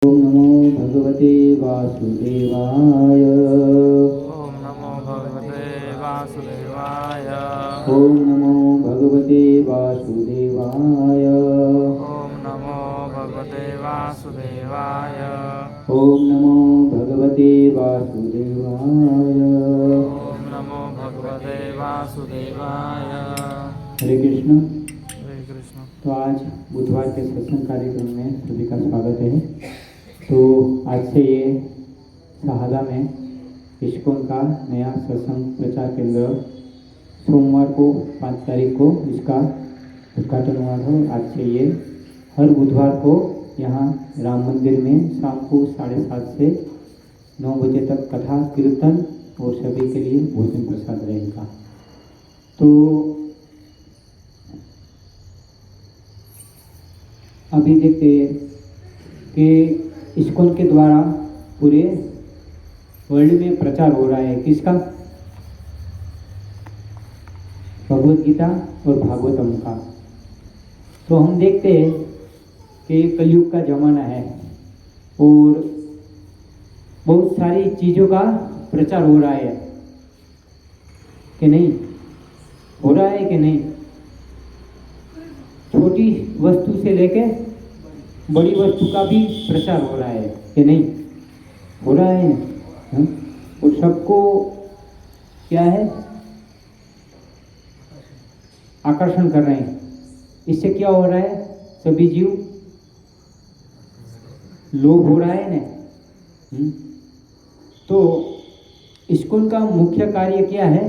ओम नमो भगवते वासुदेवाय। ओम नमो भगवते वासुदेवाय। ओम नमो भगवते वासुदेवाय। ओम नमो भगवते वासुदेवाय। ओम नमो भगवते वासुदेवाय। ओम नमो भगवते वासुदेवाय। हरे कृष्ण। हरे कृष्ण। तो आज बुधवार के सत्संग कार्यक्रम में सभी का स्वागत है। तो आज से ये शहादा में इस्कॉन का नया सत्संग प्रचार केंद्र सोमवार को 5 तारीख को इसका उद्घाटन हुआ था। आज से ये हर बुधवार को यहाँ राम मंदिर में शाम को 7:30 से 9 बजे तक कथा कीर्तन और सभी के लिए भोजन प्रसाद रहेगा। तो अभी देखते हैं कि इस्कॉन के द्वारा पूरे वर्ल्ड में प्रचार हो रहा है किसका? भगवत गीता और भागवतम का। तो हम देखते हैं कि कलयुग का जमाना है और बहुत सारी चीज़ों का प्रचार हो रहा है कि नहीं? हो रहा है कि नहीं? छोटी वस्तु से लेके बड़ी वस्तु का भी प्रचार हो रहा है कि नहीं? हो रहा है ना? और सबको क्या है? आकर्षण कर रहे हैं। इससे क्या हो रहा है? सभी जीव लोभ हो रहा है ना। तो इस्कॉन का मुख्य कार्य क्या है?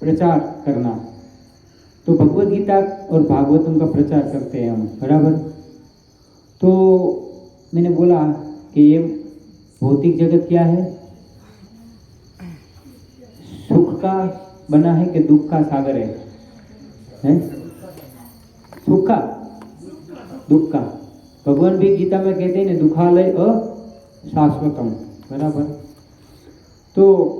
प्रचार करना। तो भगवत गीता और भागवतम का प्रचार करते हैं हम, बराबर। तो मैंने बोला कि ये भौतिक जगत क्या है? सुख का बना है कि दुख का सागर है? सुख का, दुख का। भगवान भी गीता में कहते हैं ना, दुखालय अशाश्वतम, बराबर। तो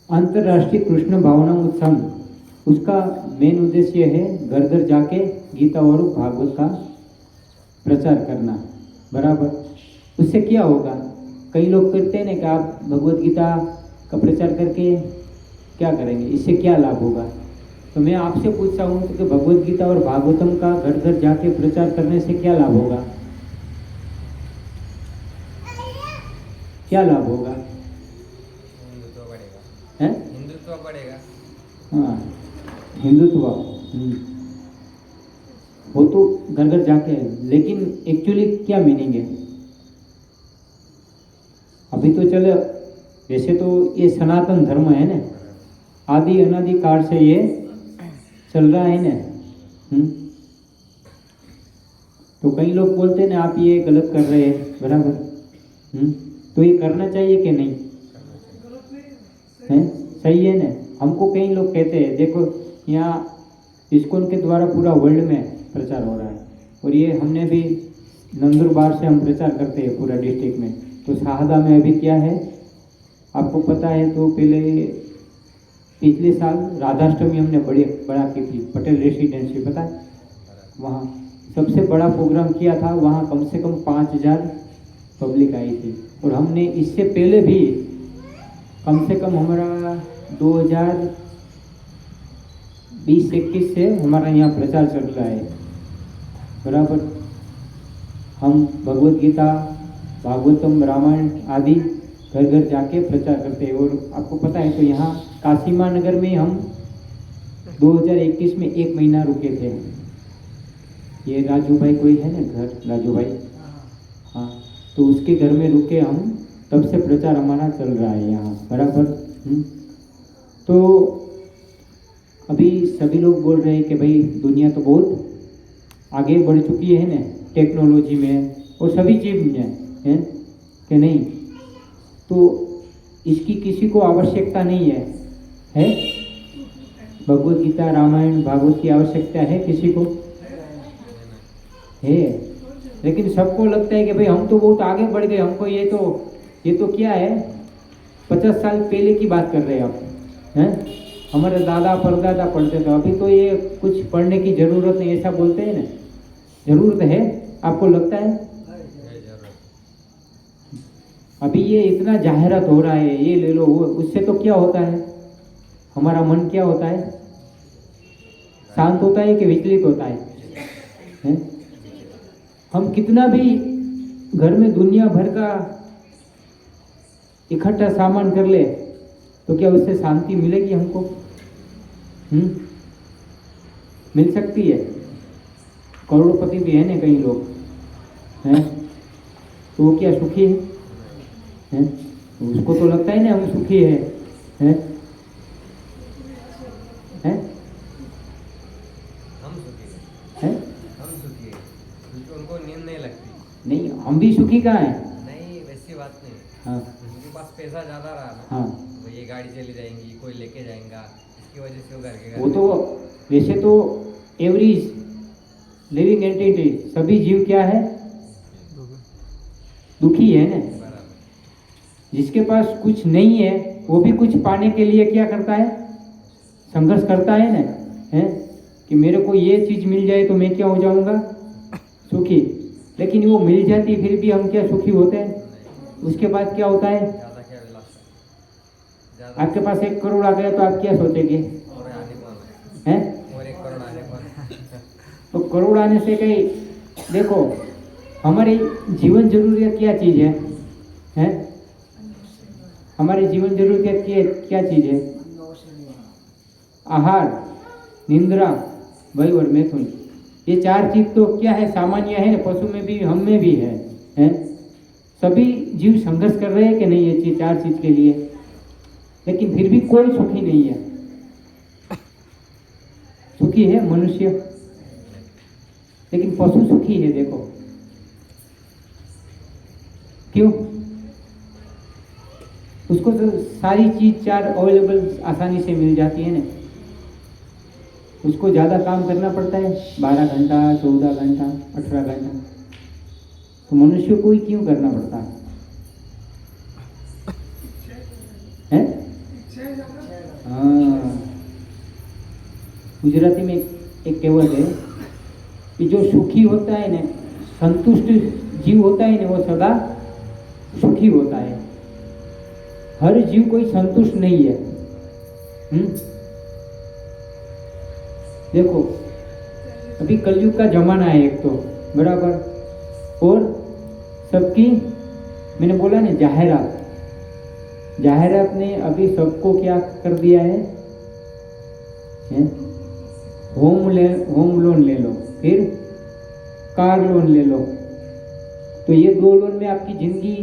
अंतर्राष्ट्रीय कृष्ण भावना उत्सव, उसका मेन उद्देश्य है घर घर जाके गीता और भागवत का प्रचार करना, बराबर। उससे क्या होगा? कई लोग कहते हैं ना कि आप भगवत गीता का प्रचार करके क्या करेंगे, इससे क्या लाभ होगा? तो मैं आपसे पूछता हूँ कि भगवत गीता और भागवतम का घर घर जाके प्रचार करने से क्या लाभ होगा? क्या लाभ होगा? हिंदुत्व बढ़ेगा। हाँ, हिंदुत्व। वो तो घर घर जाके है, लेकिन एक्चुअली क्या मीनिंग है? अभी तो चलो, वैसे तो ये सनातन धर्म है ना, आदि अनादि काल से ये चल रहा है ना। तो कई लोग बोलते हैं ना, आप ये गलत कर रहे हैं, बराबर। तो ये करना चाहिए कि नहीं? है सही है ना? हमको कई लोग कहते हैं, देखो यहाँ इस्कॉन के द्वारा पूरा वर्ल्ड में प्रचार हो रहा है और ये हमने भी नंदुरबार से हम प्रचार करते हैं पूरा डिस्ट्रिक्ट में। तो शहादा में अभी क्या है आपको पता है? तो पहले पिछले साल राधाष्टमी हमने बड़ा की थी, पटेल रेसिडेंसी, पता है? वहाँ सबसे बड़ा प्रोग्राम किया था। वहाँ कम से कम 5000 पब्लिक आई थी। और हमने इससे पहले भी कम से कम हमारा 2020-21 से हमारा यहाँ प्रचार चल रहा है, बराबर। हम भगवत गीता, भागवतम, रामायण आदि घर घर जाके प्रचार करते हैं। और आपको पता है तो यहाँ काशीमा नगर में हम 2021 में 1 महीना रुके थे। ये राजू भाई कोई है ना घर, राजू भाई, हाँ, तो उसके घर में रुके हम, तब से प्रचार हमारा चल रहा है यहाँ, बराबर। तो अभी सभी लोग बोल रहे हैं कि भाई दुनिया तो बहुत आगे बढ़ चुकी है ना टेक्नोलॉजी में और सभी चीज़ में, है कि नहीं? तो इसकी किसी को आवश्यकता नहीं है? भगवत गीता, रामायण, भागवत की आवश्यकता है किसी को? है। लेकिन सबको लगता है कि भाई हम तो बहुत आगे बढ़ गए, हमको ये तो क्या है, 50 साल पहले की बात कर रहे हैं आप, हैं? हमारे दादा परदादा पढ़ते थे, अभी तो ये कुछ पढ़ने की ज़रूरत नहीं, ऐसा बोलते हैं ना। ज़रूरत है आपको लगता है? अभी ये इतना जाहिरात हो रहा है, ये ले लो वो, उससे तो क्या होता है, हमारा मन क्या होता है, शांत होता है कि विचलित होता है? हम कितना भी घर में दुनिया भर का इकट्ठा सामान कर ले तो क्या उससे शांति मिलेगी हमको? मिल सकती है? करोड़पति भी है ना कई लोग हैं, तो वो क्या सुखी है? उसको तो लगता है ना हम सुखी है, हैं? हैं? हम सुखी हैं? हम सुखी है क्योंकि उनको नींद नहीं लगती। नहीं, हम भी सुखी कहाँ हैं? नहीं, वैसी बात नहीं। हाँ उनके पास पैसा ज़्यादा रहा ना, हाँ, तो ये गाड़ी चली जाएंगी, कोई लेके जाएगा, इसकी वजह से वो घर के वो तो वैसे तो एवरेज लिविंग एंटिटी सभी जीव क्या है? दुखी है ना। बराबर। जिसके पास कुछ नहीं है वो भी कुछ पाने के लिए क्या करता है? संघर्ष करता है ना, है कि मेरे को ये चीज मिल जाए तो मैं क्या हो जाऊंगा? सुखी। लेकिन वो मिल जाती फिर भी हम क्या सुखी होते हैं? उसके बाद क्या होता है? ज़्यादा क्या विलास, आपके पास 1 करोड़ आ गया तो आप क्या सोचेंगे? और आने कौन हैं? और 1 करोड़ आने कौन तो करोड़ आने से कहीं देखो, हमारी जीवन जरूरियत क्या चीज है? हैं? हमारी जीवन जरूरियत क्या चीज है? आहार, निंद्रा, भय और मैथुन। ये 4 चीज तो क्या है? सामान्य है ना, पशु में भी हम में भी है, हैं? सभी जीव संघर्ष कर रहे हैं कि नहीं ये 4 चीज के लिए? लेकिन फिर भी कोई सुखी नहीं है। सुखी है मनुष्य, लेकिन पशु सुखी है। देखो क्यों? उसको तो सारी चीज 4 अवेलेबल आसानी से मिल जाती है ना। उसको ज्यादा काम करना पड़ता है, 12 घंटा, 14 घंटा, 18 घंटा। तो मनुष्य को ही क्यों करना पड़ता है? हाँ, गुजराती में एक कहावत है कि जो सुखी होता है ना, संतुष्ट जीव होता है ना, वो सदा सुखी होता है। हर जीव कोई संतुष्ट नहीं है। देखो अभी कलयुग का जमाना है एक तो, बराबर, और सबकी, मैंने बोला ना जाहिरात, जाहिरात ने अभी सबको क्या कर दिया है? होम लोन ले लो, फिर कार लोन ले लो। तो ये 2 लोन में आपकी जिंदगी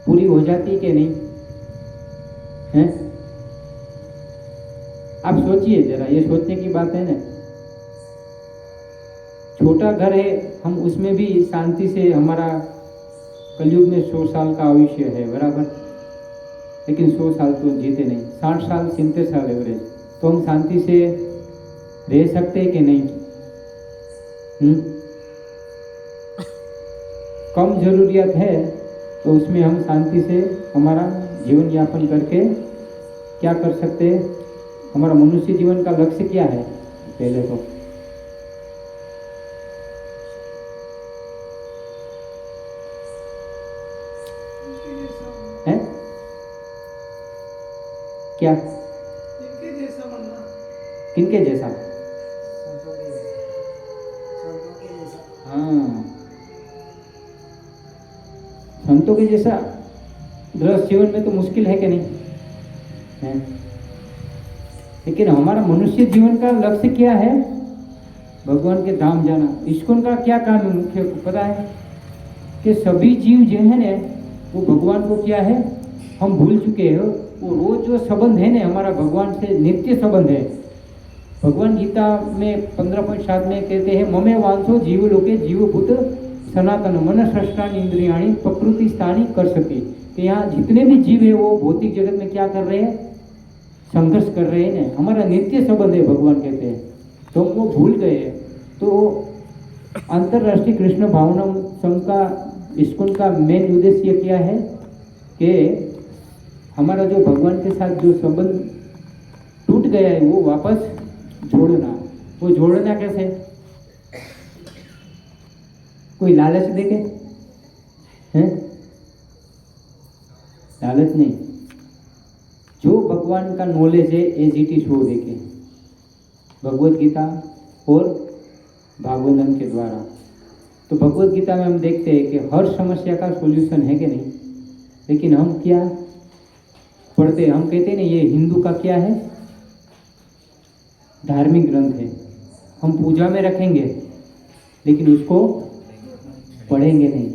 पूरी हो जाती है कि नहीं? हैं? आप सोचिए जरा, ये सोचने की बात है ना। छोटा घर है, हम उसमें भी शांति से, हमारा कलयुग में 100 साल का आयुष्य है, बराबर, लेकिन 100 साल तो जीते नहीं, 60 साल 70 साल एवरेज। तो हम शांति से रह सकते हैं कि नहीं? कम जरूरियत है तो उसमें हम शांति से हमारा जीवन यापन करके क्या कर सकते हैं? हमारा मनुष्य जीवन का लक्ष्य क्या है? पहले तो है क्या? किनके जैसा? हाँ, संतों के जैसा गृहस्थ जीवन में तो मुश्किल है कि नहीं है? लेकिन हमारा मनुष्य जीवन का लक्ष्य क्या है? भगवान के धाम जाना। इस्कॉन का क्या काम है मुख्य पता है? कि सभी जीव जो है ना, वो भगवान को क्या है, हम भूल चुके हैं। वो रोज जो संबंध है ना हमारा भगवान से, नित्य संबंध है। भगवान गीता में 15.7 में कहते हैं, ममे वांसो जीव लोके जीवभूत सनातन मन सृष्टानि इंद्रियाणि प्रकृति स्थानी कर सके। कि यहाँ जितने भी जीव है वो भौतिक जगत में क्या कर रहे हैं? संघर्ष कर रहे हैं ना। हमारा नित्य संबंध है भगवान कहते हैं, तो वो भूल गए। तो अंतरराष्ट्रीय कृष्ण भावना संघ का, इस्कॉन का मेन उद्देश्य क्या है? कि हमारा जो भगवान के साथ जो संबंध टूट गया है वो वापस जोड़ना। वो जोड़ना कैसे? कोई लालच देके हैं? लालच नहीं, जो भगवान का नॉलेज है एज इट इज वो देखे, भगवत गीता और भागवतम के द्वारा। तो भगवत गीता में हम देखते हैं कि हर समस्या का सॉल्यूशन है कि नहीं, लेकिन हम क्या पढ़ते हैं? हम कहते हैं ना ये हिंदू का क्या है, धार्मिक ग्रंथ है, हम पूजा में रखेंगे लेकिन उसको पढ़ेंगे नहीं।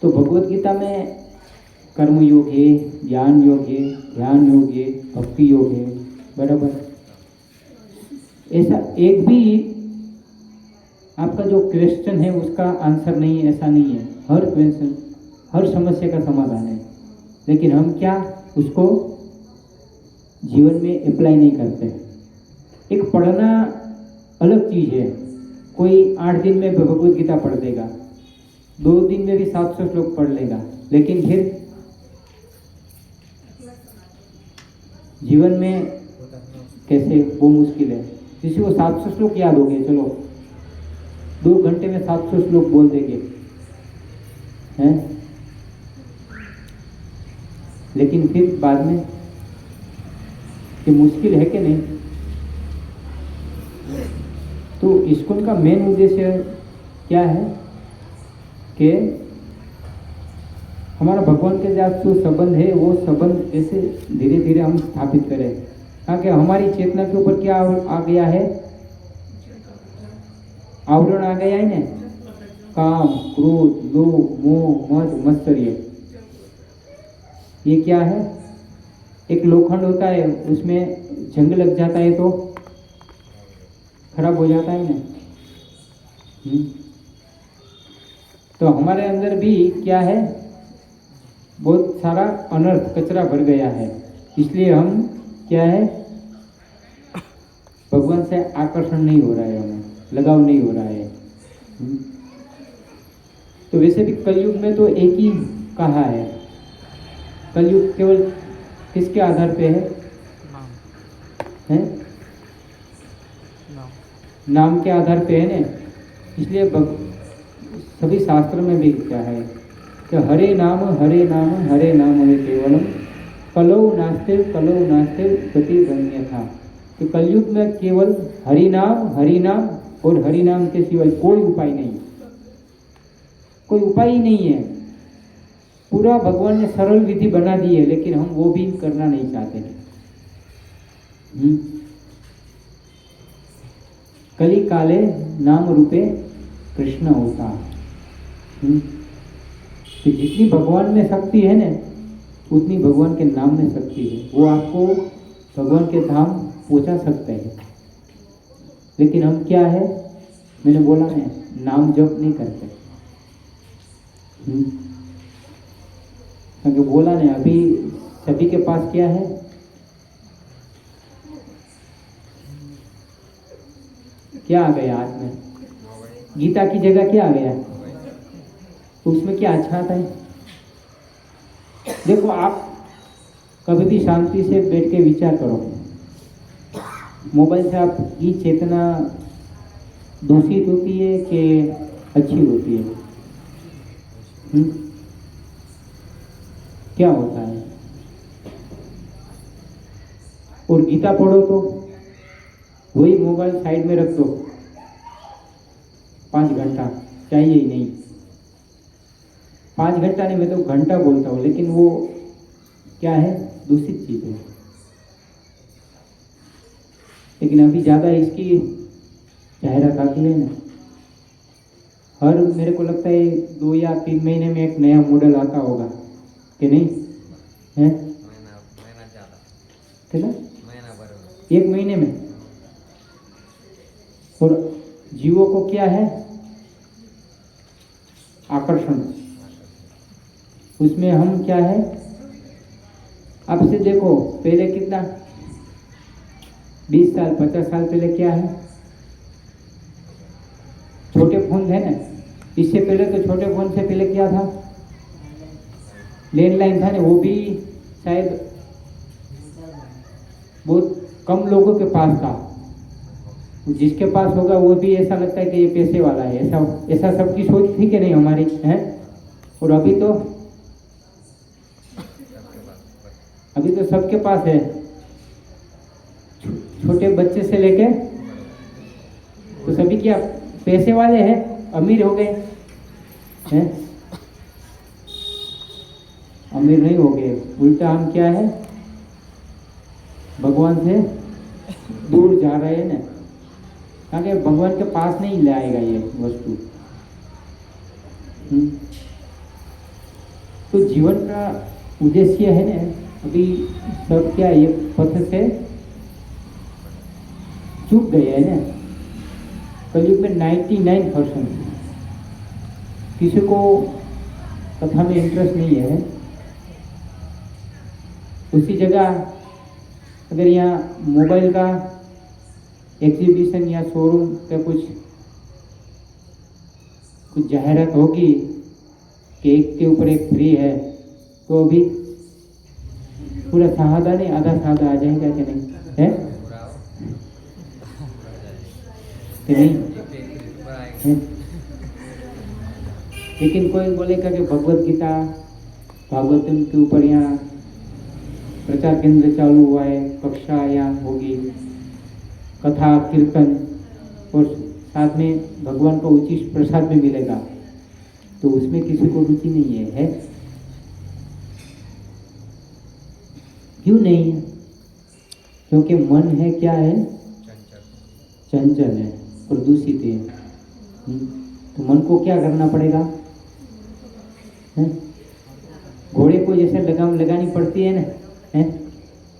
तो भगवत गीता में कर्म योग है, ज्ञान योग है, ध्यान योग है, भक्ति योग है, बराबर। ऐसा एक भी आपका जो क्वेश्चन है उसका आंसर नहीं है, ऐसा नहीं है। हर क्वेश्चन, हर समस्या का समाधान है, लेकिन हम क्या उसको जीवन में अप्लाई नहीं करते। एक पढ़ना अलग चीज़ है, कोई 8 दिन में भगवत गीता पढ़ देगा, 2 दिन में भी 700 श्लोक पढ़ लेगा, लेकिन फिर जीवन में कैसे, वो मुश्किल है। किसी को 700 श्लोक याद हो गए, चलो 2 घंटे में 700 श्लोक बोल देंगे हैं, लेकिन फिर बाद में ये मुश्किल है कि नहीं। तो इस्कॉन का मेन उद्देश्य क्या है कि हमारा भगवान के साथ जो संबंध है वो संबंध ऐसे धीरे धीरे हम स्थापित करें, ताकि हमारी चेतना के ऊपर क्या आ गया है, आवरण आ गया है ना, काम, क्रोध, लोभ, मोह, मद, मत्सर्य। ये क्या है, एक लोखंड होता है, उसमें जंग लग जाता है तो खराब हो जाता है ना। तो हमारे अंदर भी क्या है, बहुत सारा अनर्थ, कचरा भर गया है, इसलिए हम क्या है, भगवान से आकर्षण नहीं हो रहा है, हमें लगाव नहीं हो रहा है। तो वैसे भी कलयुग में तो एक ही कहा है, कलयुग केवल किसके आधार पे है? नाम के आधार पे है ना। इसलिए सभी शास्त्र में भी क्या है कि हरे नाम हरे नाम हरे नाम है केवलम, कलौ नास्ते गति गण्य था। तो कलयुग में केवल हरि नाम और हरि नाम के सिवाय कोई उपाय नहीं, कोई उपाय ही नहीं है। पूरा भगवान ने सरल विधि बना दी है, लेकिन हम वो भी करना नहीं चाहते। कली काले नाम रूपे कृष्ण होता। तो जितनी भगवान में शक्ति है ना, उतनी भगवान के नाम में शक्ति है। वो आपको भगवान के धाम पहुंचा सकते हैं, लेकिन हम क्या है, मैंने बोला ना, नाम जप नहीं करते। क्योंकि बोला ना, अभी सभी के पास क्या है, क्या आ गया हाथ में? गीता की जगह क्या आ गया? तो उसमें क्या अच्छा आता है? देखो, आप कभी भी शांति से बैठ के विचार करो, मोबाइल से आपकी चेतना दूषित होती है कि अच्छी होती है? क्या होता है? और गीता पढ़ो तो वही मोबाइल साइड में रख दो, 5 घंटा चाहिए ही नहीं। 5 घंटा नहीं, मैं तो घंटा बोलता हूँ, लेकिन वो क्या है, दूषित चीज है। लेकिन अभी ज़्यादा इसकी जाहिरात आती है ना, हर मेरे को लगता है 2 या 3 महीने में एक नया मॉडल आता होगा कि नहीं है? महीना ज़्यादा, कितना? महीना भर, 1 महीने में। और जीवों को क्या है, आकर्षण, उसमें हम क्या है, अब से देखो, पहले कितना, 20 साल 50 साल पहले क्या है, छोटे फोन थे ना। इससे पहले तो छोटे फोन से पहले क्या था, लैंडलाइन था ना, वो भी शायद बहुत कम लोगों के पास था। जिसके पास होगा वो भी ऐसा लगता है कि ये पैसे वाला है, ऐसा ऐसा सबकी सोच थी कि नहीं हमारी है। और अभी तो सबके पास है, छोटे बच्चे से लेके तो सभी क्या पैसे वाले हैं, अमीर हो गए हैं। अमीर नहीं हो गए, उल्टा हम क्या है भगवान से दूर जा रहे हैं ना, ताकि भगवान के पास नहीं ले आएगा ये वस्तु। तो जीवन का उद्देश्य है ना, अभी सब क्या ये पथ से चूक गए हैं ना। कलयुग में 99% किसी को कथा में इंटरेस्ट नहीं है। उसी जगह अगर यहाँ मोबाइल का एग्जीबिशन या शोरूम पे कुछ जाहिरात होगी कि एक के ऊपर एक फ्री है, तो अभी पूरा शहादा नहीं आधा शहादा आ जाएगा कि नहीं है कि नहीं है? लेकिन कोई बोलेगा कि भगवत गीता भागवतम के ऊपर यहाँ प्रचार केंद्र चालू हुआ है, कक्षा यहाँ होगी, कथा कीर्तन और साथ में भगवान का उचित प्रसाद भी मिलेगा, तो उसमें किसी को रुचि नहीं है? क्यों नहीं है? क्योंकि मन है क्या है, चंचल है, प्रदूषित है। तो मन को क्या करना पड़ेगा है? घोड़े को जैसे लगाम लगानी पड़ती है ना है?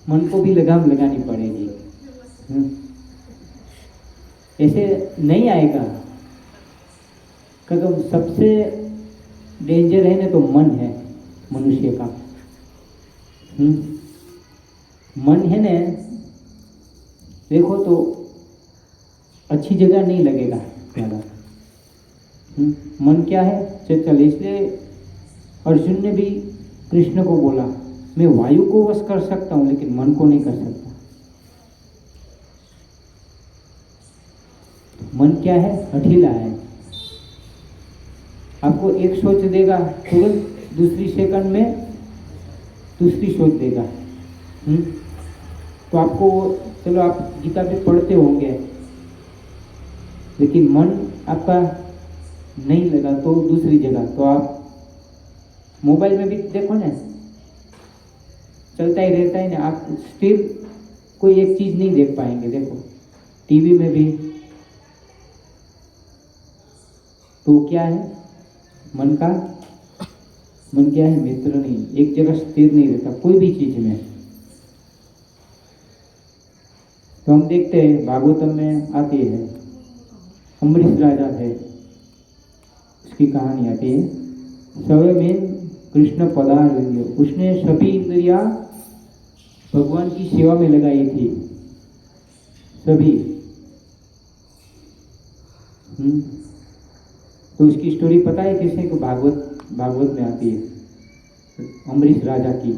मन को भी लगाम लगानी पड़ेगी। ऐसे नहीं आएगा। क्योंकि सबसे डेंजर है ना तो मन है मनुष्य का। मन है ना, देखो तो अच्छी जगह नहीं लगेगा ज़्यादा। मन क्या है, चंचल। इसलिए अर्जुन ने भी कृष्ण को बोला, मैं वायु को वश कर सकता हूं लेकिन मन को नहीं कर सकता। मन क्या है, हठीला है। आपको एक सोच देगा, तुरंत दूसरी सेकंड में दूसरी सोच देगा। तो आपको, चलो आप गीता भी पढ़ते होंगे, लेकिन मन आपका नहीं लगा तो दूसरी जगह। तो आप मोबाइल में भी देखो ना, चलता ही रहता है ना, आप स्थिर कोई एक चीज नहीं देख पाएंगे। देखो टीवी में भी तो क्या है, मन क्या है, मित्र नहीं, एक जगह स्थिर नहीं रहता कोई भी चीज में। तो हम देखते हैं भागवतम में आती है, अम्बरीश राजा है, उसकी कहानी आती है। स्वयं कृष्ण पदारविंद, उसने सभी इंद्रियां भगवान की सेवा में लगाई थी, सभी। तो उसकी स्टोरी पता है किसी को? भागवत में आती है, अम्बरीश राजा की।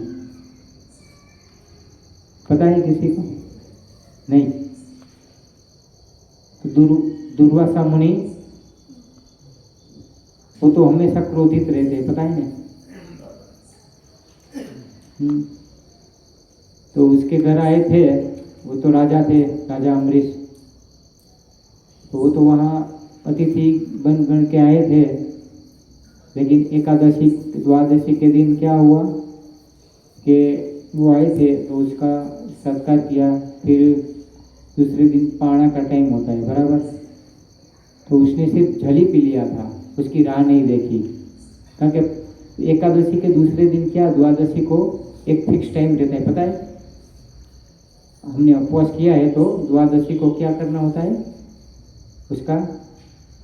पता है किसी को? नहीं। तो दुर्वासा मुनि, वो तो हमेशा क्रोधित रहते, पता है ना। तो उसके घर आए थे, वो तो राजा थे, राजा अम्बरीश। तो वो तो वहाँ अतिथि बन के आए थे। लेकिन एकादशी द्वादशी के दिन क्या हुआ कि वो आए थे तो उसका सत्कार किया। फिर दूसरे दिन पाणा का टाइम होता है बराबर, तो उसने सिर्फ झली पी लिया था, उसकी राह नहीं देखी। क्योंकि एकादशी के दूसरे दिन क्या, द्वादशी को एक फिक्स टाइम रहता है, पता है। हमने उपवास किया है तो द्वादशी को क्या करना होता है, उसका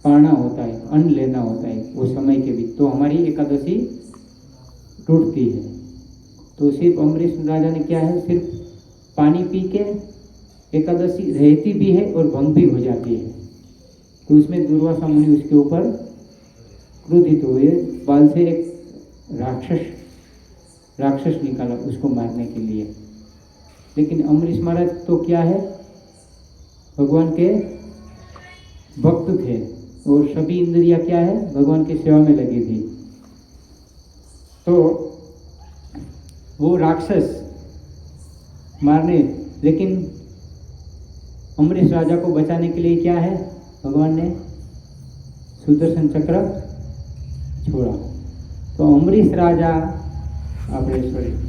पाना होता है, अन्न लेना होता है वो समय के बीच, तो हमारी एकादशी टूटती है। तो सिर्फ अम्बरीश राजा ने क्या है, सिर्फ पानी पी के एकादशी रहती भी है और भंग भी हो जाती है। तो उसमें दुर्वासा मुनि उसके ऊपर क्रोधित हुए, बाल से एक राक्षस निकाला उसको मारने के लिए। लेकिन अम्बरीश महाराज तो क्या है, भगवान के भक्त थे और सभी इंद्रियां क्या है, भगवान की सेवा में लगी थी। तो वो राक्षस मारने, लेकिन अम्बरीश राजा को बचाने के लिए क्या है, भगवान ने सुदर्शन चक्र छोड़ा। तो अम्बरीश राजा अपने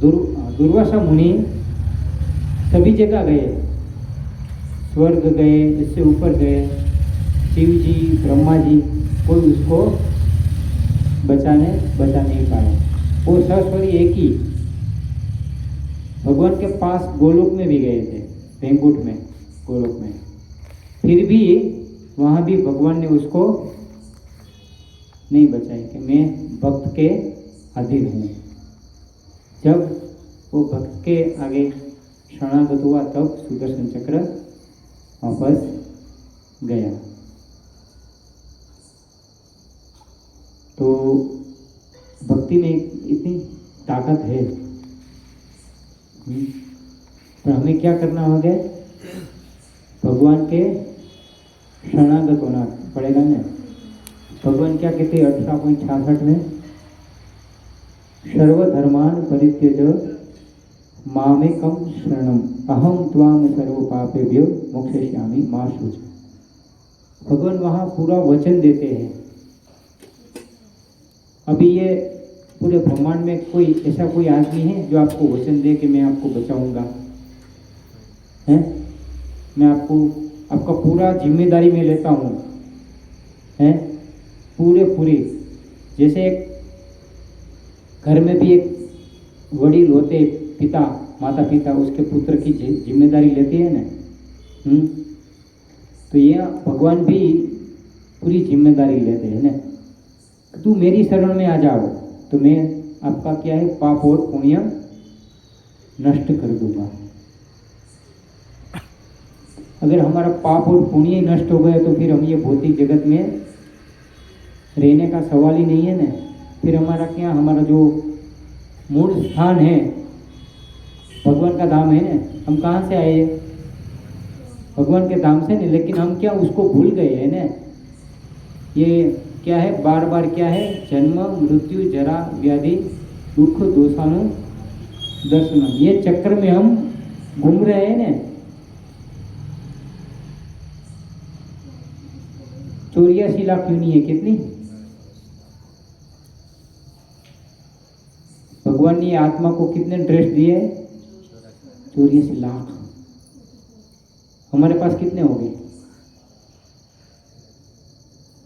दुर्वासा मुनि सभी जगह गए, स्वर्ग गए, इससे ऊपर गए, शिव जी, ब्रह्मा जी, कोई उसको बचा नहीं पाए। वो सस्वरी एक ही भगवान के पास गोलोक में भी गए थे, वैकुंठ में, गोलोक में, फिर भी वहाँ भी भगवान ने उसको नहीं बचाए कि मैं भक्त के अधीन हूँ। जब वो भक्त के आगे शरणागत हुआ तब सुदर्शन चक्र वापस गया। तो भक्ति में इतनी ताकत है। पर हमें क्या करना होगा, भगवान के शरणागत होना पड़ेगा ना। भगवान क्या कहते हैं 18.66 में, सर्वधर्मान परित्यज मामेकम शरणम अहम त्वाम सर्व पापेभ्यो मोक्षयिष्यामि मा शुच। भगवान वहाँ पूरा वचन देते हैं। अभी ये पूरे ब्रह्मांड में कोई ऐसा कोई आदमी है जो आपको वचन दे कि मैं आपको बचाऊंगा, हैं? मैं आपका पूरा जिम्मेदारी में लेता हूँ, हैं? पूरी जैसे एक घर में भी एक वडील होते, पिता, माता पिता उसके पुत्र की जिम्मेदारी लेते हैं ना। तो ये भगवान भी पूरी जिम्मेदारी लेते हैं ना। तू मेरी शरण में आ जाओ तो मैं आपका क्या है, पाप और पुण्य नष्ट कर दूंगा। अगर हमारा पाप और पुण्य नष्ट हो गए तो फिर हम ये भौतिक जगत में रहने का सवाल ही नहीं है ना। फिर हमारा क्या, हमारा जो मूल स्थान है भगवान का धाम है ना। हम कहाँ से आए, भगवान के धाम से नहीं, लेकिन हम क्या उसको भूल गए हैं ना। ये क्या है, बार बार क्या है, जन्म मृत्यु जरा व्याधि दुख दोषानु दर्शन, ये चक्र में हम घूम रहे हैं ना। 84 लाख यूनि है कितनी, भगवान ने आत्मा को कितने ड्रेस दिए, 84 लाख। हमारे पास कितने हो गए,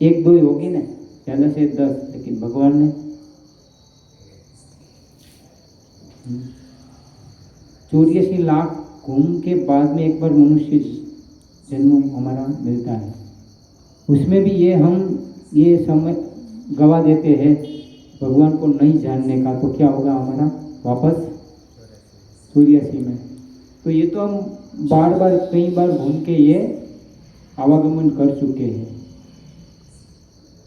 1-2 ही होगी ना, ज्यादा से 10, लेकिन भगवान ने 84 लाख घूम के बाद में एक बार मनुष्य जन्म हमारा मिलता है। उसमें भी हम ये समय गवा देते हैं भगवान को नहीं जानने का, तो क्या होगा हमारा वापस 84 में। तो ये तो हम बार बार कई बार घूम के ये आवागमन कर चुके हैं।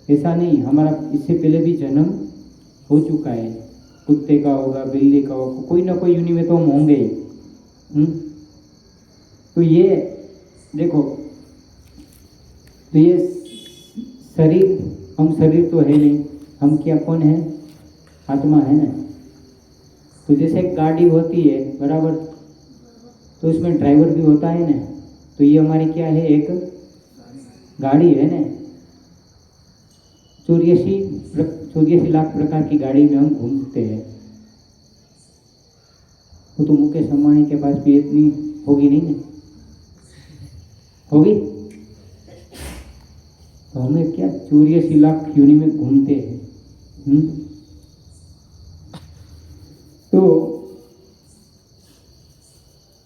ऐसा नहीं, हमारा इससे पहले भी जन्म हो चुका है, कुत्ते का होगा, बिल्ली का होगा, कोई ना कोई यूनि में तो हम होंगे ही। तो ये देखो, तो ये शरीर, हम शरीर तो है नहीं, हम क्या कौन है, आत्मा है ना। तो जैसे एक गाड़ी होती है बराबर, तो इसमें ड्राइवर भी होता है ना। तो ये हमारी क्या है, एक गाड़ी है ना। 84 लाख प्रकार की गाड़ी में हम घूमते हैं। वो तो मुकेश अंबानी के पास भी इतनी होगी नहीं ना, होगी। तो हमें क्या 84 लाख यूनि में घूमते हैं।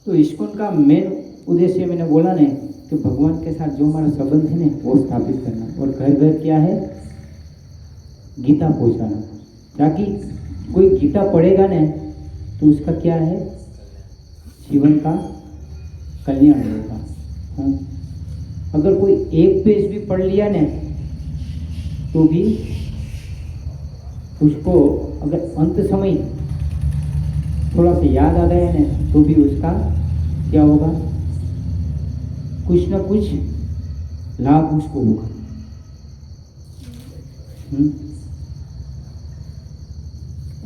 तो इस्कॉन का मेन उद्देश्य मैंने बोला ना कि भगवान के साथ जो हमारा संबंध है ना वो स्थापित करना, और घर घर क्या है, गीता पहुंचाना, ताकि कोई गीता पढ़ेगा ना तो उसका क्या है, जीवन का कल्याण होगा। अगर कोई एक पेज भी पढ़ लिया ना तो भी उसको अगर अंत समय थोड़ा सा याद आ गया ना तो भी उसका क्या होगा, कुछ ना कुछ लाभ उसको होगा।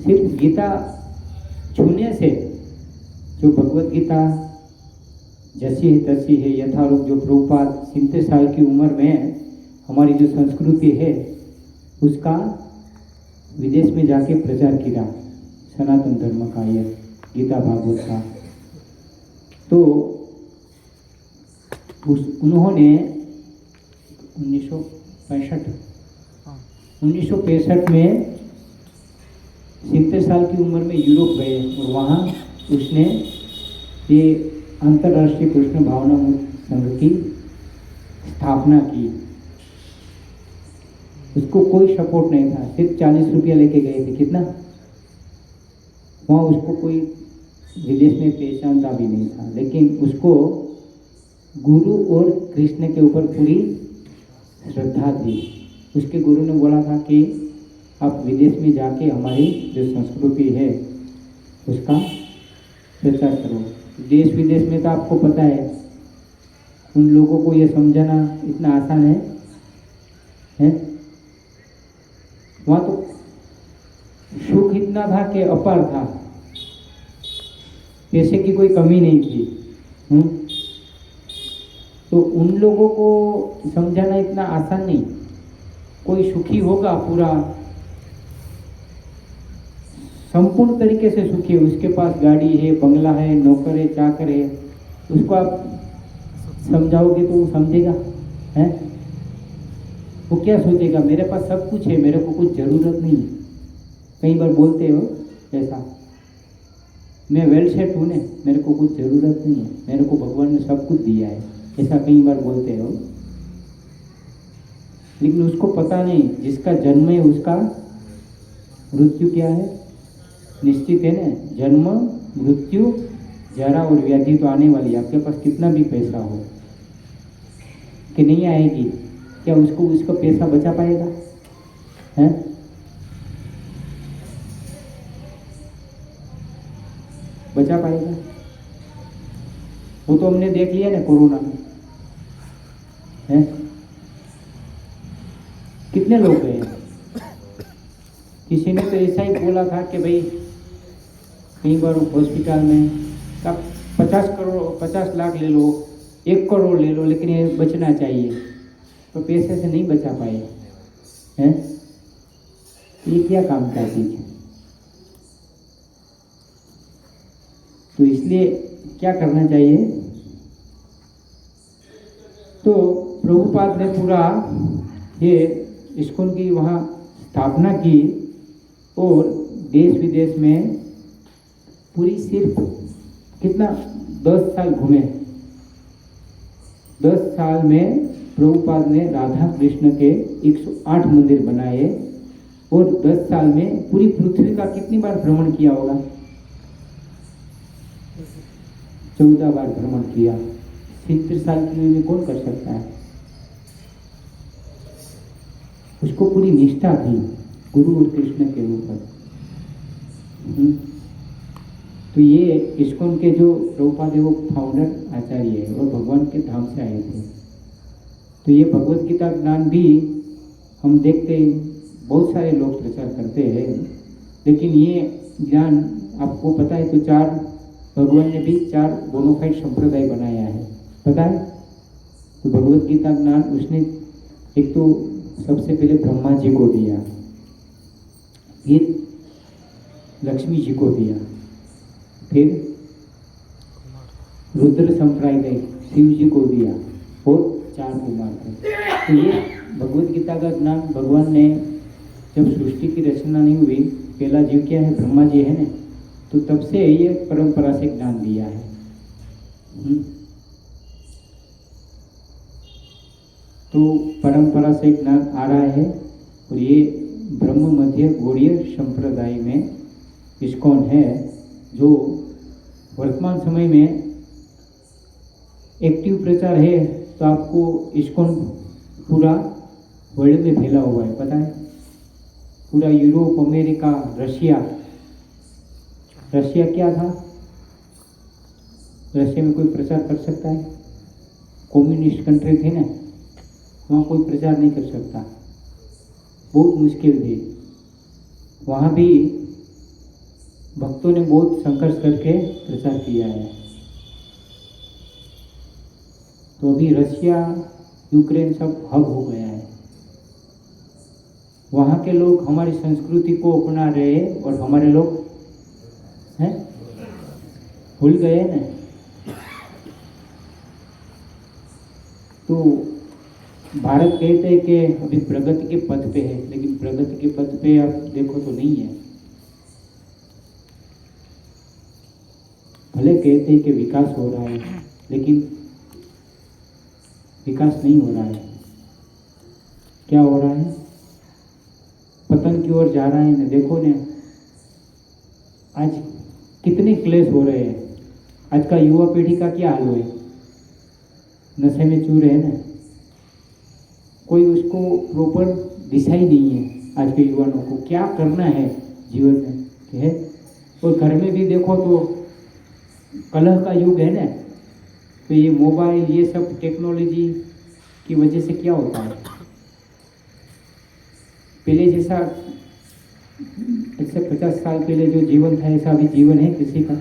सिर्फ गीता छूने से, जो भगवत गीता जैसी है तैसी है, यथारूप, जो प्रभुपाद 37 साल की उम्र में हमारी जो संस्कृति है उसका विदेश में जाके प्रचार किया, सनातन धर्म का, यह गीता भागवत का। तो उन्होंने 1965 में 37 साल की उम्र में यूरोप गए और वहाँ उसने ये अंतर्राष्ट्रीय कृष्ण भावना संघ की स्थापना की। उसको कोई सपोर्ट नहीं था, सिर्फ 40 रुपया लेके गए थे। कितना? वहाँ उसको कोई विदेश में पहचानता भी नहीं था, लेकिन उसको गुरु और कृष्ण के ऊपर पूरी श्रद्धा थी। उसके गुरु ने बोला था कि आप विदेश में जाके हमारी जो संस्कृति है उसका प्रचार करो। देश विदेश में तो आपको पता है, उन लोगों को ये समझाना इतना आसान है? वहाँ तो सुख इतना था कि अपार था, पैसे की कोई कमी नहीं थी। तो उन लोगों को समझाना इतना आसान नहीं। कोई सुखी होगा, पूरा संपूर्ण तरीके से सुखी है, उसके पास गाड़ी है, बंगला है, नौकर है, चाकर है, उसको आप समझाओगे तो वो समझेगा? है? वो क्या सोचेगा? मेरे पास सब कुछ है, मेरे को कुछ जरूरत नहीं है। कई बार बोलते हो ऐसा, मैं वेल सेट हूँ ने, मेरे को कुछ जरूरत नहीं है, मेरे को भगवान ने सब कुछ दिया है, ऐसा कई बार बोलते हो। लेकिन उसको पता नहीं, जिसका जन्म है उसका मृत्यु क्या है, निश्चित है ना। जन्म, मृत्यु, जरा और व्याधि तो आने वाली है। आपके पास कितना भी पैसा हो कि नहीं आएगी, क्या उसको उसका पैसा बचा पाएगा? है? बचा पाएगा? वो तो हमने देख लिया ना कोरोना में, है? कितने लोग गए? किसी ने तो ऐसा ही बोला था कि भाई कई बार हॉस्पिटल में आप 50 लाख ले लो, 1 करोड़ ले लो, लेकिन ये बचना चाहिए, तो पैसे से नहीं बचा पाए। हैं? ये क्या काम का चीज है? तो इसलिए क्या करना चाहिए? तो प्रभुपाद ने पूरा ये इस्कॉन की वहाँ स्थापना की और देश विदेश में पूरी सिर्फ कितना 10 साल घूमे। 10 साल में प्रभुपाद ने राधा कृष्ण के 108 मंदिर बनाए और 10 साल में पूरी पृथ्वी का कितनी बार भ्रमण किया होगा? 14 बार भ्रमण किया। 70 साल की उम्र में कौन कर सकता है? उसको पूरी निष्ठा थी गुरु और कृष्ण के ऊपर। तो ये इस्कॉन के जो प्रभुपाद है वो फाउंडर आचार्य है और भगवान के धाम से आए थे। तो ये भगवत गीता ज्ञान भी हम देखते हैं, बहुत सारे लोग प्रचार करते हैं, लेकिन ये ज्ञान आपको पता है तो भगवान ने भी 4 बोनोफाइड संप्रदाय बनाया है, पता है? तो भगवत गीता ज्ञान उसने एक तो सबसे पहले ब्रह्मा जी को दिया, फिर लक्ष्मी जी को दिया, फिर रुद्र संप्रदाय शिव जी को दिया और 4 कुमार को। तो ये भगवत गीता का ज्ञान भगवान ने जब सृष्टि की रचना नहीं हुई, पहला जीव क्या है? ब्रह्मा जी है ना, तो तब से ये परंपरा से ज्ञान दिया है। तो परंपरा से ज्ञान आ रहा है और ये ब्रह्म मध्य गौड़ीय संप्रदाय में इस्कॉन है, जो वर्तमान समय में एक्टिव प्रचार है। तो आपको इस्कॉन पूरा वर्ल्ड में फैला हुआ है, पता है? पूरा यूरोप, अमेरिका, रशिया क्या था? रशिया में कोई प्रचार कर सकता है? कम्युनिस्ट कंट्री थे ना, वहाँ कोई प्रचार नहीं कर सकता, बहुत मुश्किल थी। वहाँ भी भक्तों ने बहुत संघर्ष करके प्रचार किया है। तो अभी रशिया यूक्रेन सब हब हो गया है। वहाँ के लोग हमारी संस्कृति को अपना रहे हैं और हमारे लोग हैं भूल गए ना। तो भारत कहते हैं कि अभी प्रगति के पथ पे है, लेकिन प्रगति के पथ पे आप देखो तो नहीं है। भले कहते हैं कि विकास हो रहा है, लेकिन विकास नहीं हो रहा है। क्या हो रहा है? पतन की ओर जा रहा है ना। देखो ने आज कितने क्लेश हो रहे हैं। आज का युवा पीढ़ी का क्या हाल है? नशे में चूर है ना। कोई उसको प्रॉपर दिशा ही नहीं है। आज के युवाओं को क्या करना है जीवन में है। और घर में भी देखो तो कलह का युग है ना। तो ये मोबाइल, ये सब टेक्नोलॉजी की वजह से क्या होता है, पहले जैसा 150 साल पहले जो जीवन था ऐसा अभी जीवन है किसी का?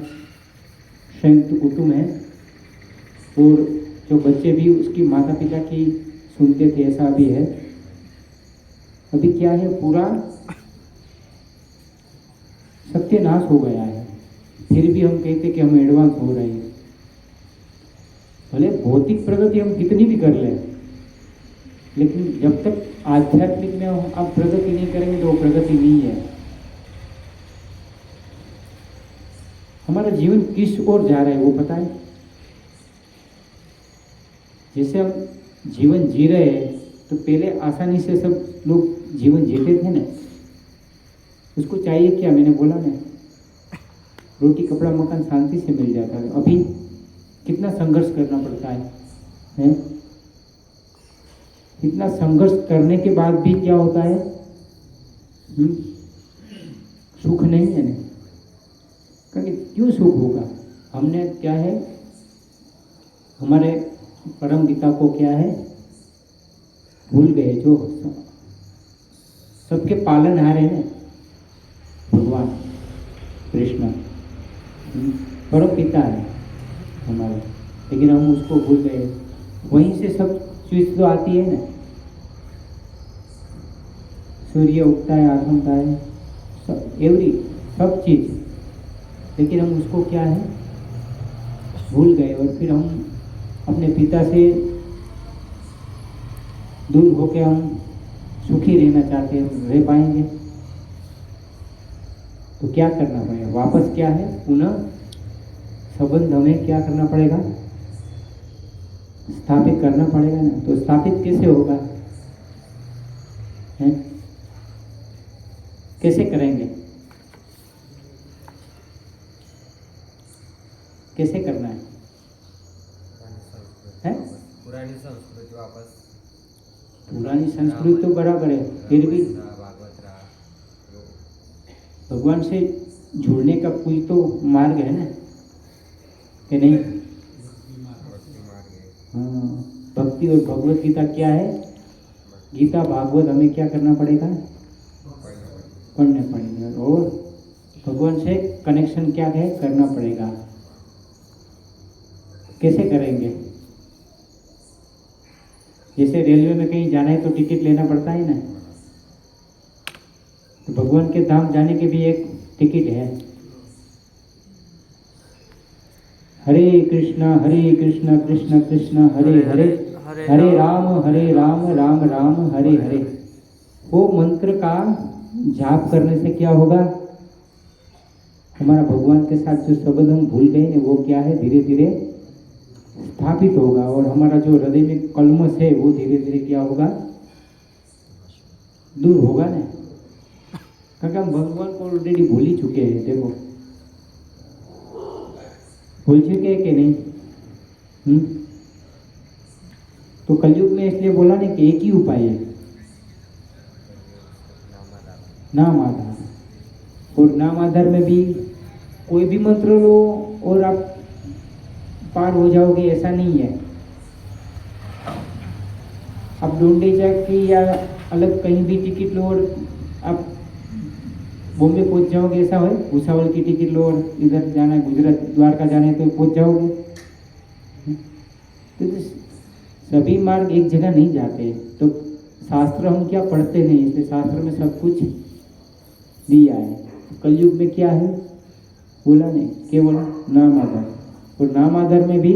संयुक्त कुटुंब है और जो बच्चे भी उसकी माता पिता की सुनते थे, ऐसा अभी है? अभी क्या है, पूरा सत्यानाश हो गया है। फिर भी हम कहते कि हम एडवांस हो रहे हैं। भले भौतिक प्रगति हम कितनी भी कर लें, लेकिन जब तक आध्यात्मिक में आप प्रगति नहीं करेंगे तो वो प्रगति नहीं है। हमारा जीवन किस ओर जा रहा है वो पता है? जैसे हम जीवन जी रहे हैं तो पहले आसानी से सब लोग जीवन जीते थे ना। उसको चाहिए क्या? मैंने बोला ना, रोटी कपड़ा मकान शांति से मिल जाता है। अभी कितना संघर्ष करना पड़ता है? इतना संघर्ष करने के बाद भी क्या होता है? सुख नहीं है ना। क्यों सुख होगा? हमने क्या है, हमारे परम पिता को क्या है भूल गए। जो सबके पालनहार है ना, भगवान कृष्ण परम पिता है हमारे, लेकिन हम उसको भूल गए। वहीं से सब चीज तो आती है ना। सूर्य उगता है, आसमता है, सब चीज, लेकिन हम उसको क्या है भूल गए। और फिर हम अपने पिता से दूर होकर हम सुखी रहना चाहते हैं, रह पाएंगे? तो क्या करना पड़ेगा? वापस क्या है, पुनः संबंध हमें क्या करना पड़ेगा? स्थापित करना पड़ेगा ना। तो स्थापित कैसे होगा है? कैसे करेंगे? कैसे करना है? पुरानी संस्कृति वापस। पुरानी संस्कृति तो बराबर है, फिर भी भगवान से जुड़ने का कोई तो मार्ग है ना, कि नहीं? हाँ, भक्ति और भगवत गीता क्या है? गीता भागवत हमें क्या करना पड़ेगा? पढ़ने पड़ेगा। और भगवान से कनेक्शन क्या है, करना पड़ेगा। कैसे करेंगे? जैसे रेलवे में कहीं जाना है तो टिकट लेना पड़ता है ना। तो भगवान के धाम जाने की भी एक टिकट है। हरे कृष्णा कृष्ण कृष्ण हरे हरे, हरे राम राम राम हरे हरे। वो मंत्र का जाप करने से क्या होगा? हमारा भगवान के साथ जो संबंध हम भूल गए ना, वो क्या है, धीरे धीरे स्थापित होगा। और हमारा जो हृदय में कलमश है वो धीरे धीरे क्या होगा? दूर होगा ना। क्योंकि हम भगवान को ऑलरेडी भूल ही चुके हैं। देखो, भूल चुके हैं कि नहीं? तो कलयुग में इसलिए बोला ना कि एक ही उपाय है, नाम आधार। और नाम आधार में भी कोई भी मंत्र लो और आप पार हो जाओगे, ऐसा नहीं है। आप डोंडे जाके या अलग कहीं भी टिकट लो और आप बॉम्बे पहुंच जाओगे, ऐसा है? भूसावल की टिकट लो और इधर जाना है, गुजरात द्वारका जाना है तो पहुंच जाओगे। तो सभी मार्ग एक जगह नहीं जाते। तो शास्त्र हम क्या पढ़ते नहीं, इसलिए शास्त्र में सब कुछ दिया है। कलयुग में क्या है बोला नहीं, केवल नाम आधार, और नाम आधार में भी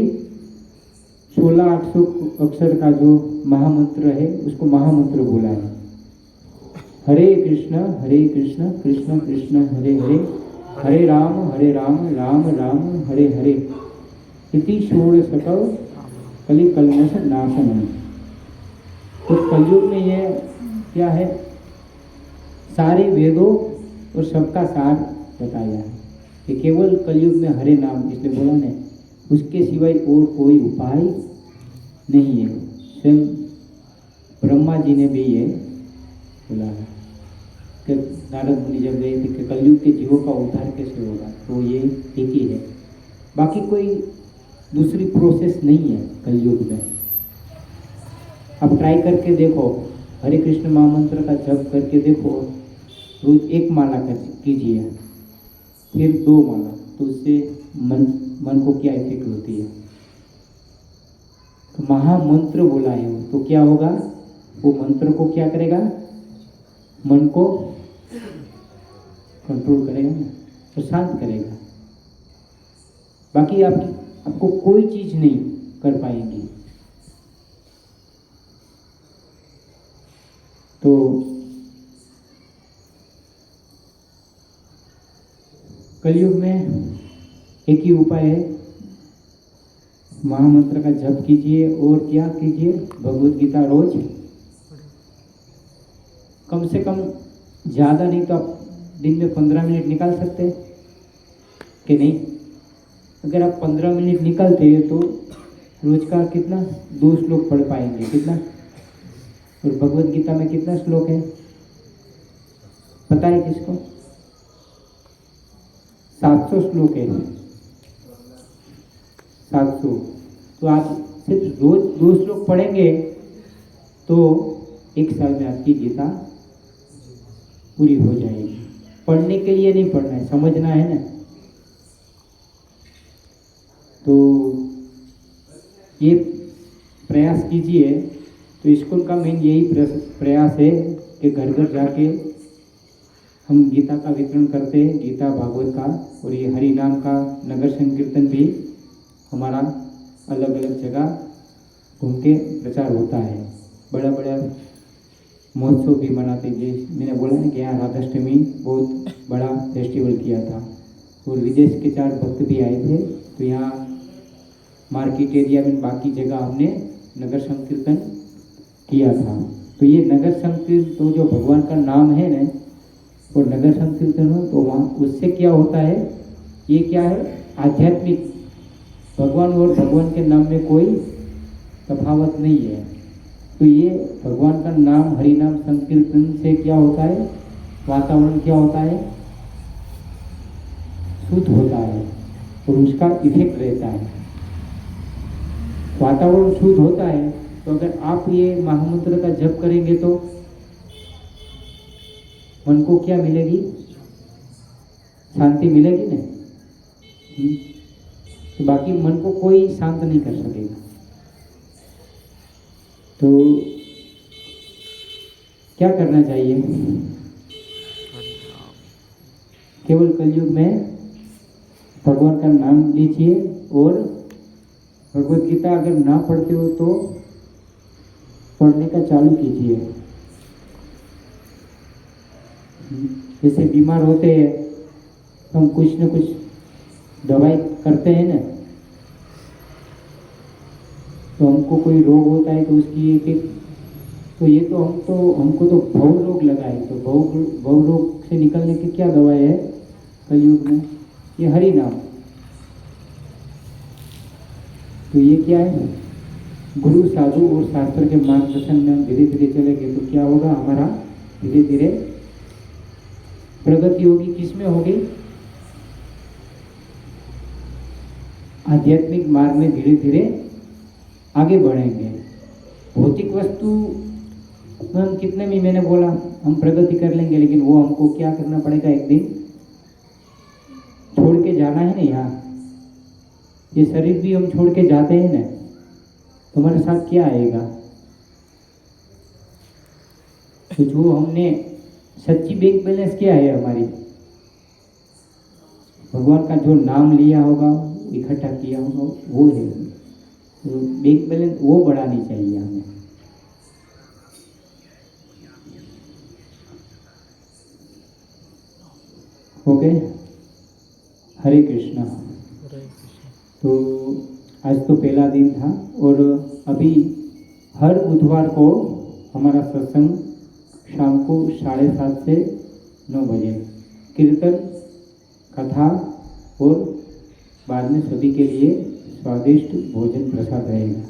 16,800 अक्षर का जो महामंत्र है उसको महामंत्र बोला है। हरे कृष्ण कृष्ण कृष्ण हरे हरे, हरे राम राम राम हरे हरे, इति षोडशकौ कलिकल्मष नाशनम। तो कलयुग में ये क्या है, सारे वेदों और सबका सार बताया है कि केवल कलयुग में हरे नाम, इसलिए बोला ने, उसके सिवाय और कोई उपाय नहीं है। स्वयं ब्रह्मा जी ने भी ये बोला है कि नारद मुनि जब गए थे कि कलयुग के जीवों का उद्धार कैसे होगा, तो ये एक ही है, बाकी कोई दूसरी प्रोसेस नहीं है कलयुग में। अब ट्राई करके देखो, हरे कृष्ण महामंत्र का जप करके देखो, रोज 1 माला कीजिए, फिर 2 माला, तो उससे मन को क्या इफेक्ट होती है। तो महामंत्र बोला है वो, तो क्या होगा, वो मंत्र को क्या करेगा, मन को कंट्रोल करेगा ना, तो शांत करेगा। बाकी आपको कोई चीज नहीं कर पाएंगी। तो कलयुग में एक ही उपाय है, महामंत्र का जप कीजिए और क्या कीजिए, भगवत गीता रोज कम से कम, ज़्यादा नहीं तो आप दिन में 15 मिनट निकाल सकते हैं कि नहीं? अगर आप 15 मिनट निकालते हैं तो रोज का कितना 2 श्लोक पढ़ पाएंगे, कितना? और भगवत गीता में कितना श्लोक है पता है किसको? 700 श्लोक है, 700। तो आप सिर्फ रोज 2 श्लोक पढ़ेंगे तो 1 साल में आपकी गीता पूरी हो जाएगी। पढ़ने के लिए नहीं पढ़ना है, समझना है ना। तो ये प्रयास कीजिए। तो स्कूल का मेन यही प्रयास है कि घर घर जाके हम गीता का वितरण करते हैं, गीता भागवत का, और ये हरि नाम का नगर संकीर्तन भी हमारा अलग अलग जगह घूम के प्रचार होता है। बड़ा बड़ा महोत्सव भी मनाते हैं। मैंने बोला ना कि यहाँ राधाष्टमी बहुत बड़ा फेस्टिवल किया था और विदेश के 4 भक्त भी आए थे। तो यहाँ मार्केट एरिया में बाकी जगह हमने नगर संकीर्तन किया था। तो ये नगर संकीर्तन, तो जो भगवान का नाम है ना, और नगर संकीर्तन हो तो वहाँ उससे क्या होता है, ये क्या है, आध्यात्मिक। भगवान और भगवान के नाम में कोई तफावत नहीं है। तो ये भगवान का नाम, हरि नाम संकीर्तन से क्या होता है, वातावरण क्या होता है, शुद्ध होता है और उसका इफेक्ट रहता है। वातावरण शुद्ध होता है तो अगर आप ये महामंत्र का जप करेंगे तो मन को क्या मिलेगी, शांति मिलेगी ना। तो बाकी मन को कोई शांत नहीं कर सकेगा। तो क्या करना चाहिए, केवल कलयुग में भगवान का नाम लीजिए और भगवत गीता अगर ना पढ़ते हो तो पढ़ने का चालू कीजिए। जैसे बीमार होते हैं तो हम कुछ न कुछ दवाई करते हैं ना, तो हमको कोई रोग होता है तो उसकी एक, तो ये तो हमको तो भव रोग लगा है, तो भव रोग से निकलने की क्या दवाई है कलयुग में, ये हरि नाम। तो ये क्या है, गुरु साधु और शास्त्र के मार्गदर्शन में हम धीरे धीरे चलेंगे तो क्या होगा, हमारा धीरे धीरे प्रगति होगी। किसमें होगी, आध्यात्मिक मार्ग में धीरे धीरे आगे बढ़ेंगे। भौतिक वस्तु में हम कितने भी, मैंने बोला हम प्रगति कर लेंगे, लेकिन वो हमको क्या करना पड़ेगा, एक दिन छोड़ के जाना है ना। यहाँ ये शरीर भी हम छोड़ के जाते हैं ना, तो हमारे साथ क्या आएगा? तो जो हमने सच्ची बैंक बैलेंस क्या है हमारी, भगवान का जो नाम लिया होगा, इकट्ठा किया होगा, वो है। तो बैंक बैलेंस वो बढ़ानी चाहिए हमें। ओके, हरे कृष्णा। तो आज तो पहला दिन था, और अभी हर बुधवार को हमारा सत्संग शाम को 7:30 से 9 बजे, कीर्तन, कथा और बाद में सभी के लिए स्वादिष्ट भोजन प्रसाद रहेगा।